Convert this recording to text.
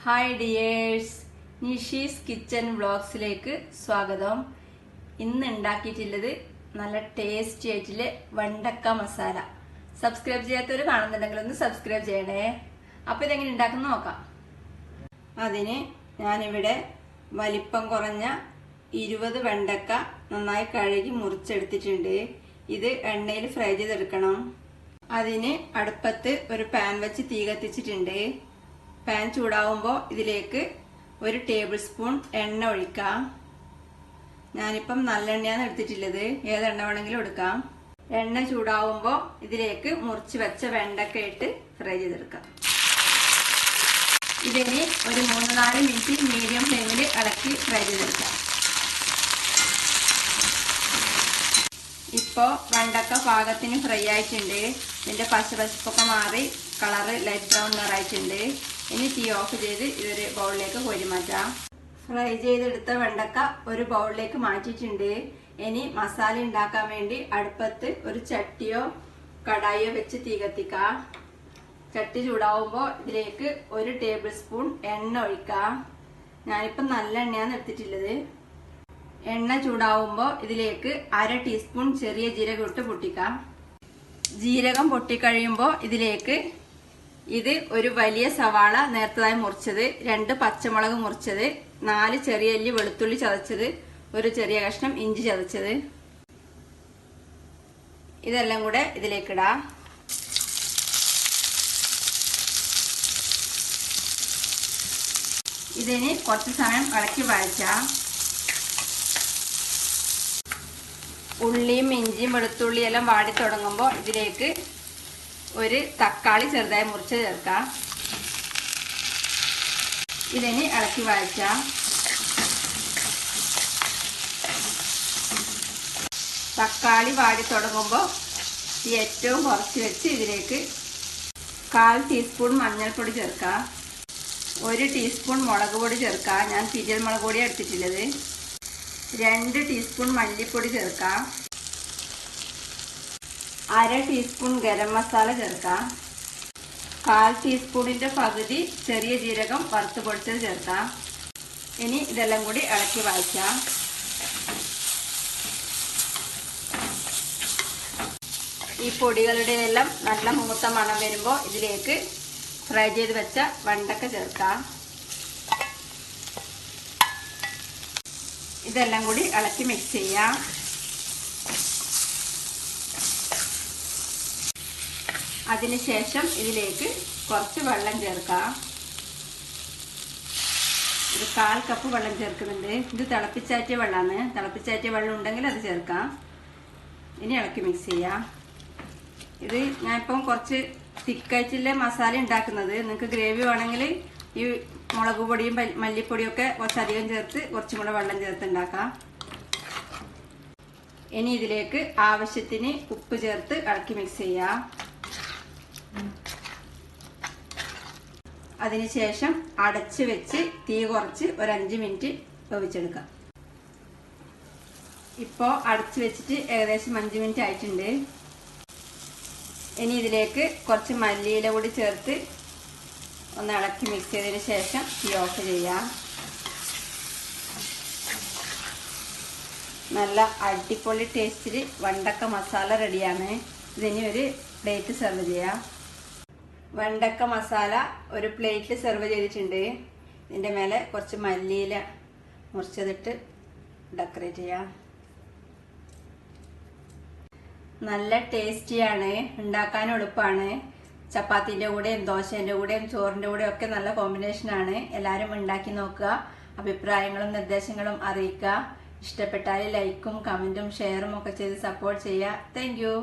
Hi dears, Nishi's kitchen വ്ളോഗ്സിലേക്ക് സ്വാഗതം. ഇന്ന് ഉണ്ടാക്കിയിട്ടുള്ളത് നല്ല ടേസ്റ്റി ആയിട്ടുള്ള വെണ്ടക്ക മസാല. സബ്സ്ക്രൈബ് ചെയ്യാത്തവർ കാണുന്നുണ്ടെങ്കിൽ ഒന്ന് സബ്സ്ക്രൈബ് ചെയ്യണേ. അപ്പോൾ ഇതെങ്ങനെ ഉണ്ടാക്കുന്ന നോക്കാം. അതിന് ഞാനിവിടെ വലിപ്പം കുറഞ്ഞ 20 വെണ്ടക്ക നന്നായി കഴുകി മുറിച്ചെടുത്തിട്ടുണ്ട്. ഇത് എണ്ണയിൽ ഫ്രൈ ചെയ്തെടുക്കണം. അതിന് അടുപ്പത്ത് ഒരു പാൻ വെച്ച് തീ കത്തിച്ചിട്ടുണ്ട്. പാൻ ചൂടാവുമ്പോൾ ഇതിലേക്ക് 1 ടേബിൾ സ്പൂൺ എണ്ണ ഒഴിക്കാം. ഞാനിപ്പം നല്ലെണ്ണയാണ് എടുത്തിട്ടുള്ളത്, ഏതെണ്ണ വേണമെങ്കിലും എടുക്കാം. എണ്ണ ചൂടാവുമ്പോൾ ഇതിലേക്ക് മുറിച്ച് വെച്ച വെണ്ടക്ക ഇട്ട് ഫ്രൈ ചെയ്തെടുക്കാം. ഇതിന് ഒരു 3-4 മിനിറ്റ് മീഡിയം ഫ്ലെയിമിൽ ഇളക്കി ഫ്രൈ ചെയ്തെടുക്കാം. ഇപ്പോൾ വെണ്ടക്ക പാകത്തിന് ഫ്രൈ ആയിട്ടുണ്ട്. ഇതിൻ്റെ പച്ചപ്പൊക്കെ മാറി കളറ് ലൈറ്റ് ബ്രൗൺ നിറായിട്ടുണ്ട്. ഇനി തീ ഓഫ് ചെയ്ത് ഇതൊരു ബൗളിലേക്ക് കോരി മാറ്റാം. ഫ്രൈ ചെയ്തെടുത്ത വെണ്ടക്ക ഒരു ബൗളിലേക്ക് മാറ്റിയിട്ടുണ്ട്. ഇനി മസാല ഉണ്ടാക്കാൻ വേണ്ടി അടുപ്പത്ത് ഒരു ചട്ടിയോ കടായിയോ വെച്ച് തീ കത്തിക്കാം. ചട്ടി ചൂടാവുമ്പോൾ ഇതിലേക്ക് 1 ടേബിൾ സ്പൂൺ എണ്ണ ഒഴിക്കാം. ഞാനിപ്പം നല്ല എണ്ണയാണ് എടുത്തിട്ടുള്ളത്. എണ്ണ ചൂടാവുമ്പോൾ ഇതിലേക്ക് 1/2 ടീസ്പൂൺ ചെറിയ ജീരകം ഇട്ട് പൊട്ടിക്കാം. ജീരകം പൊട്ടിക്കഴിയുമ്പോൾ ഇതിലേക്ക് ഒരു വലിയ സവാള നേരത്തതായി മുറിച്ചത്, 2 പച്ചമുളക് മുറിച്ചത്, 4 ചെറിയ അല്ലി വെളുത്തുള്ളി ചതച്ചത്, ഒരു ചെറിയ കഷ്ണം ഇഞ്ചി ചതച്ചത്, ഇതെല്ലാം കൂടെ ഇതിലേക്ക് ഇടാം. ഇതിന് കുറച്ച് സമയം ഇളക്കി വഴറ്റാം. ഉള്ളിയും ഇഞ്ചിയും വെളുത്തുള്ളിയും എല്ലാം വാടി തുടങ്ങുമ്പോൾ ഇതിലേക്ക് ഒരു തക്കാളി ചെറുതായി മുറിച്ച് ചേർക്കാം. ഇതിന് ഇളക്കി വഴറ്റാം. തക്കാളി വാടി തുടങ്ങുമ്പോൾ ഏറ്റവും കുറച്ച് വെച്ച് ഇതിലേക്ക് 1/4 ടീസ്പൂൺ മഞ്ഞൾപ്പൊടി ചേർക്കാം. 1 ടീസ്പൂൺ മുളക് പൊടി ചേർക്കാം. ഞാൻ പിരിയൽ മുളക് പൊടിയാണ് എടുത്തിട്ടുള്ളത്. 2 ടീസ്പൂൺ മല്ലിപ്പൊടി ചേർക്കാം. 1/2 ടീസ്പൂൺ ഗരം മസാല ചേർക്കാം. 1/4 ടീസ്പൂണിന്റെ പകുതി ചെറിയ ജീരകം വറുത്ത് പൊടിച്ചത് ചേർക്കാം. ഇനി ഇതെല്ലാം കൂടി ഇളക്കി വഴറ്റാം. ഈ പൊടികളുടെ എല്ലാം നല്ല മൂത്ത മണം വരുമ്പോൾ ഇതിലേക്ക് ഫ്രൈ ചെയ്ത് വെച്ച വെണ്ടക്ക ചേർക്കാം. ഇതെല്ലാം കൂടി ഇളക്കി മിക്സ് ചെയ്യാം. അതിനുശേഷം ഇതിലേക്ക് കുറച്ച് വെള്ളം ചേർക്കാം. ഒരു 1/4 കപ്പ് വെള്ളം ചേർക്കുന്നുണ്ട്. ഇത് തിളപ്പിച്ചാറ്റിയ വെള്ളമാണ്. തിളപ്പിച്ചാറ്റിയ വെള്ളം ഉണ്ടെങ്കിൽ അത് ചേർക്കാം. ഇനി ഇളക്കി മിക്സ് ചെയ്യാം. ഇത് ഞാനിപ്പം കുറച്ച് തിക്കായിട്ടുള്ള മസാല ഉണ്ടാക്കുന്നത്. നിങ്ങൾക്ക് ഗ്രേവി വേണമെങ്കിൽ ഈ മുളക് പൊടിയും മല്ലിപ്പൊടിയും ഒക്കെ കുറച്ചധികം ചേർത്ത് കുറച്ചും കൂടെ വെള്ളം ചേർത്ത് ഉണ്ടാക്കാം. ഇനി ഇതിലേക്ക് ആവശ്യത്തിന് ഉപ്പ് ചേർത്ത് ഇളക്കി മിക്സ് ചെയ്യാം. അതിനുശേഷം അടച്ച് വെച്ച് തീ കുറച്ച് ഒരു 5 മിനിറ്റ് വേവിച്ചെടുക്കാം. ഇപ്പോൾ അടച്ച് വെച്ചിട്ട് ഏകദേശം 5 മിനിറ്റ് ആയിട്ടുണ്ട്. ഇനി ഇതിലേക്ക് കുറച്ച് മല്ലിയില കൂടി ചേർത്ത് ഒന്ന് ഇളക്കി മിക്സ് ചെയ്തതിന് ശേഷം തീ ഓഫ് ചെയ്യാം. നല്ല അടിപൊളി ടേസ്റ്റിൽ വെണ്ടക്ക മസാല റെഡിയാണ്. ഇതിനി ഒരു പ്ലേറ്റ് സെർവ് ചെയ്യാം. വെണ്ടക്ക മസാല ഒരു പ്ലേറ്റിൽ സെർവ് ചെയ്തിട്ടുണ്ട്. ഇതിൻ്റെ മേലെ കുറച്ച് മല്ലിയില മുറിച്ചതിട്ട് ഡെക്കറേറ്റ് ചെയ്യാം. നല്ല ടേസ്റ്റിയാണ്, ഉണ്ടാക്കാൻ എളുപ്പമാണ്. ചപ്പാത്തിൻ്റെ കൂടെയും ദോശേൻ്റെ കൂടെയും ചോറിൻ്റെ കൂടെയും ഒക്കെ നല്ല കോമ്പിനേഷനാണ്. എല്ലാവരും ഉണ്ടാക്കി നോക്കുക. അഭിപ്രായങ്ങളും നിർദ്ദേശങ്ങളും അറിയിക്കുക. ഇഷ്ടപ്പെട്ടാൽ ലൈക്കും കമൻറ്റും ഷെയറും ഒക്കെ ചെയ്ത് സപ്പോർട്ട് ചെയ്യുക. Thank you.